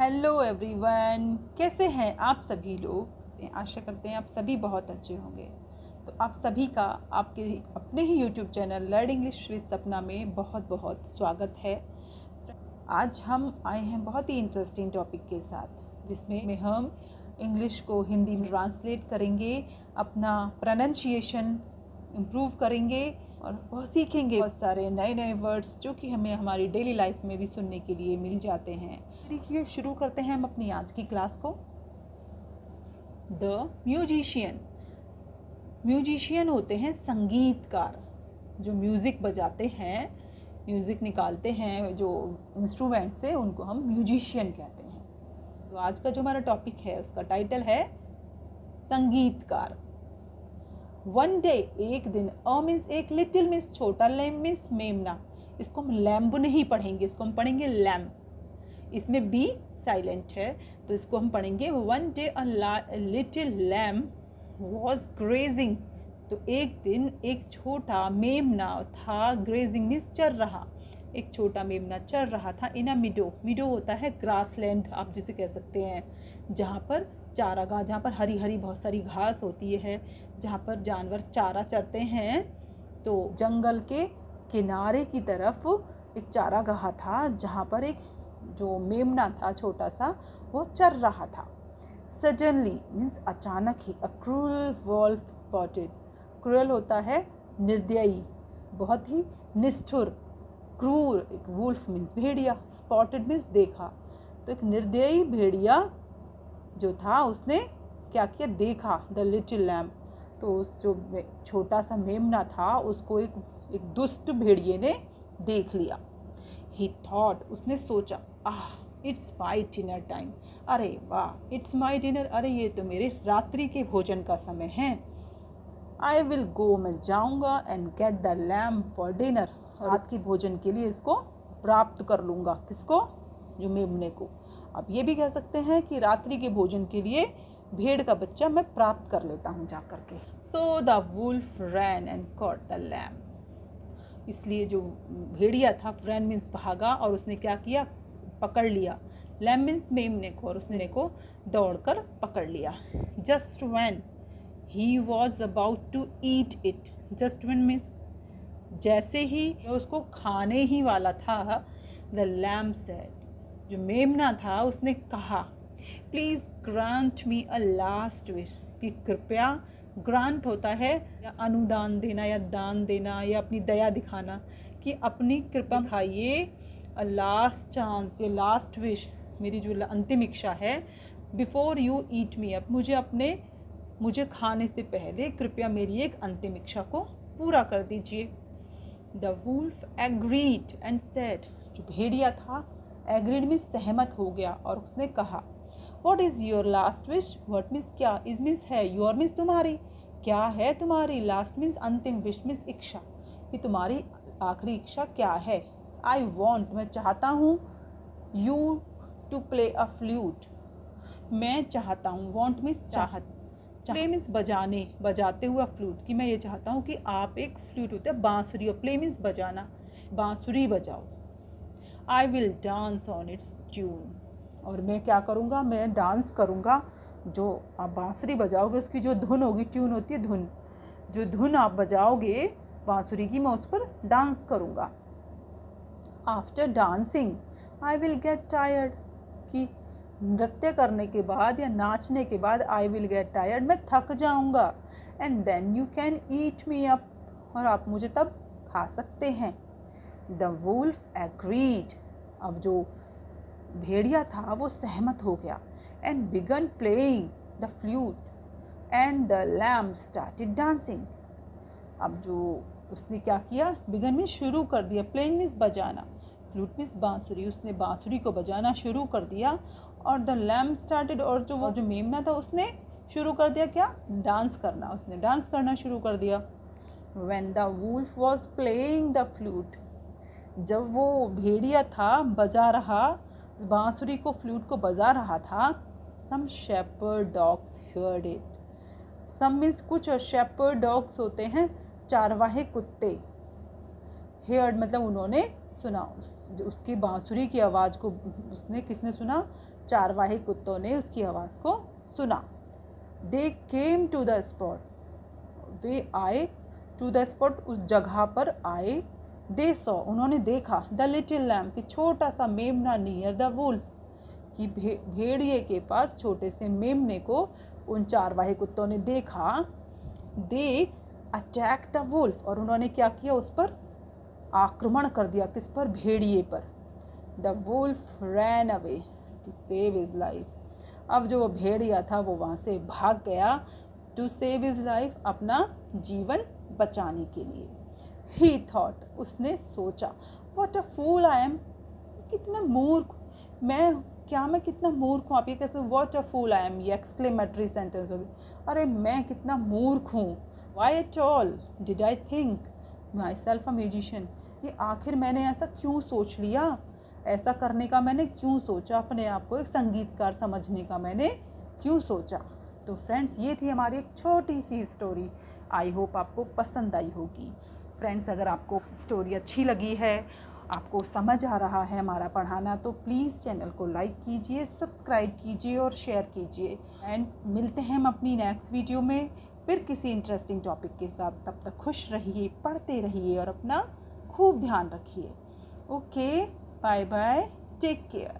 Hello everyone, कैसे हैं आप सभी लोग। आशा करते हैं आप सभी बहुत अच्छे होंगे। तो आप सभी का आपके अपने ही YouTube channel learn English with Sapna में बहुत बहुत स्वागत है। आज हम आए हैं बहुत ही इंटरेस्टिंग टॉपिक के साथ, जिसमें हम इंग्लिश को हिंदी में ट्रांसलेट करेंगे, अपना प्रोनाउंसिएशन इम्प्रूव करेंगे और बहुत सीखेंगे बहुत सारे नए नए वर्ड्स जो कि हमें हमारी डेली लाइफ में भी सुनने के लिए मिल जाते हैं। देखिए, शुरू करते हैं हम अपनी आज की क्लास को। The musician. म्यूजिशियन होते हैं संगीतकार, जो म्यूज़िक बजाते हैं, म्यूज़िक निकालते हैं जो इंस्ट्रूमेंट से, उनको हम म्यूजिशियन कहते हैं। तो आज का जो हमारा टॉपिक है उसका टाइटल है संगीतकार। वन डे, एक दिन, अ मीन्स एक, लिटिल मीन्स छोटा, लैम मीन्स मेमना। इसको हम लैम्ब नहीं पढ़ेंगे, इसको हम पढ़ेंगे लैम। इसमें बी साइलेंट है, तो इसको हम पढ़ेंगे one day a little lamb was grazing. तो एक दिन एक छोटा मेमना था, ग्रेजिंग मीन्स चर रहा, एक छोटा मेमना चर रहा था इन अ मिडो। मिडो होता है ग्रासलैंड, आप जिसे कह सकते हैं, जहाँ पर चारागाह, जहाँ पर हरी हरी बहुत सारी घास होती है, जहाँ पर जानवर चारा चरते हैं। तो जंगल के किनारे की तरफ एक चारागाह था, जहाँ पर एक जो मेमना था छोटा सा, वो चर रहा था। सडनली मीन्स अचानक ही, a cruel wolf spotted. Cruel होता है निर्दयी, बहुत ही निष्ठुर, क्रूर। एक वुल्फ मीन्स भेड़िया, स्पॉटेड मीन्स देखा। तो एक निर्दयी भेड़िया जो था, उसने क्या किया, देखा द लिटिल लैम्ब। तो उस जो छोटा सा मेमना था उसको एक दुष्ट भेड़िए ने देख लिया। ही थॉट, उसने सोचा, इट्स माई डिनर टाइम। अरे वाह, इट्स माई डिनर, अरे ये तो मेरे रात्रि के भोजन का समय है। आई विल गो, मैं जाऊँगा, and get the lamb for dinner, रात के भोजन के लिए इसको प्राप्त कर लूँगा। किसको? जो मेमने को। अब ये भी कह सकते हैं कि रात्रि के भोजन के लिए भेड़ का बच्चा मैं प्राप्त कर लेता हूँ जा करके। So the wolf ran and caught the lamb. इसलिए जो भेड़िया था, रैन मीन्स भागा, और उसने क्या किया, पकड़ लिया। लैम्ब मीन्स मेमने को, और उसने को दौड़कर पकड़ लिया। Just when he was about to eat it. Just when means जैसे ही उसको खाने ही वाला था, द लैम्ब सेड, जो मेमना था उसने कहा, please grant me a last wish, कि कृपया, ग्रांट होता है या अनुदान देना या दान देना या अपनी दया दिखाना, कि अपनी कृपा दिखाइए। अ लास्ट चांस, ये लास्ट विश, मेरी जो अंतिम इच्छा है, before you eat me up, मुझे खाने से पहले कृपया मेरी एक अंतिम इच्छा को पूरा कर दीजिए। The wolf agreed and said, जो भेड़िया था, एग्रीड में सहमत हो गया, और उसने कहा, what is your last wish. What means क्या, इज मीन्स है, योर मीन्स तुम्हारी, क्या है तुम्हारी, लास्ट मीन्स अंतिम, विश मीन्स इच्छा, कि तुम्हारी आखिरी इच्छा क्या है। आई वॉन्ट, मैं चाहता हूँ, you to play a flute, मैं चाहता हूँ, वॉन्ट मीन्स चाहत, प्ले मीन्स बजाने, बजाते हुआ फ्लूट, कि मैं ये चाहता हूँ कि आप एक फ्लूट होता है बांसुरी, और प्ले मीन्स बजाना, बांसुरी बजाओ। I will dance on it's tune, और मैं क्या करूँगा, मैं डांस करूँगा, जो आप बांसुरी बजाओगे उसकी जो धुन होगी, ट्यून होती है धुन, जो धुन आप बजाओगे बांसुरी की, मैं उस पर डांस करूँगा। After dancing I will get tired, कि नृत्य करने के बाद या नाचने के बाद, आई विल गेट टायर्ड, मैं थक जाऊँगा। And then you can eat me up, और आप मुझे तब खा सकते हैं। द वुल्फ एग्रीड, अब जो भेड़िया था वो सहमत हो गया। And begin playing the flute and the lamb started dancing. अब जो उसने क्या किया, बिगन में शुरू कर दिया, प्लेइंग मीन्स बजाना, फ्लूट मीन्स बांसुरी, उसने बांसुरी को बजाना शुरू कर दिया। और द लैम्ब स्टार्टेड, और जो मेमना था उसने शुरू कर दिया क्या, डांस करना, उसने डांस करना शुरू कर दिया। When the wolf was playing the flute, जब वो भेड़िया था बजा रहा, बांसुरी को, फ्लूट को बजा रहा था, some shepherd dogs heard it. Some means कुछ, और शेपर्ड डॉग्स होते हैं चारवाहे कुत्ते। हेयर्ड मतलब उन्होंने सुना। उसकी बांसुरी की आवाज़ को किसने सुना? चारवाही कुत्तों ने उसकी आवाज़ को सुना। दे केम टू द स्पॉट, वे आए, टू द स्पॉट, उस जगह पर आए। दे सॉ, उन्होंने देखा, द लिटिल लैम्ब, कि छोटा सा मेमना, नियर द वुल्फ, कि भेड़िए के पास छोटे से मेमने को उन चारवाही कुत्तों ने देखा। दे अटैक द वुल्फ, और उन्होंने क्या किया? उस पर आक्रमण कर दिया। किस पर? भेड़िए पर। The wolf ran away to save his life, अब जो वो भेड़िया था वो वहाँ से भाग गया। टू सेव हिज लाइफ, अपना जीवन बचाने के लिए। ही थॉट, उसने सोचा, what a fool I M, कितना मूर्ख मैं कितना मूर्ख हूँ। आप ये कैसे? What a fool I am, ये एक्सक्लेमेटरी सेंटेंस होगी। अरे मैं कितना मूर्ख हूँ। Why at all did I think myself a musician, ये आखिर मैंने ऐसा क्यों सोच लिया? ऐसा करने का मैंने क्यों सोचा? अपने आप को एक संगीतकार समझने का मैंने क्यों सोचा? तो फ्रेंड्स, ये थी हमारी एक छोटी सी स्टोरी। आई होप आपको पसंद आई होगी। फ्रेंड्स, अगर आपको स्टोरी अच्छी लगी है, आपको समझ आ रहा है हमारा पढ़ाना, तो प्लीज़ चैनल को लाइक कीजिए, सब्सक्राइब कीजिए और शेयर कीजिए। फ्रेंड्स, मिलते हैं हम अपनी नेक्स्ट वीडियो में फिर किसी इंटरेस्टिंग टॉपिक के साथ। तब तक खुश रहिए, पढ़ते रहिए और अपना खूब ध्यान रखिए। Okay, bye bye, take care.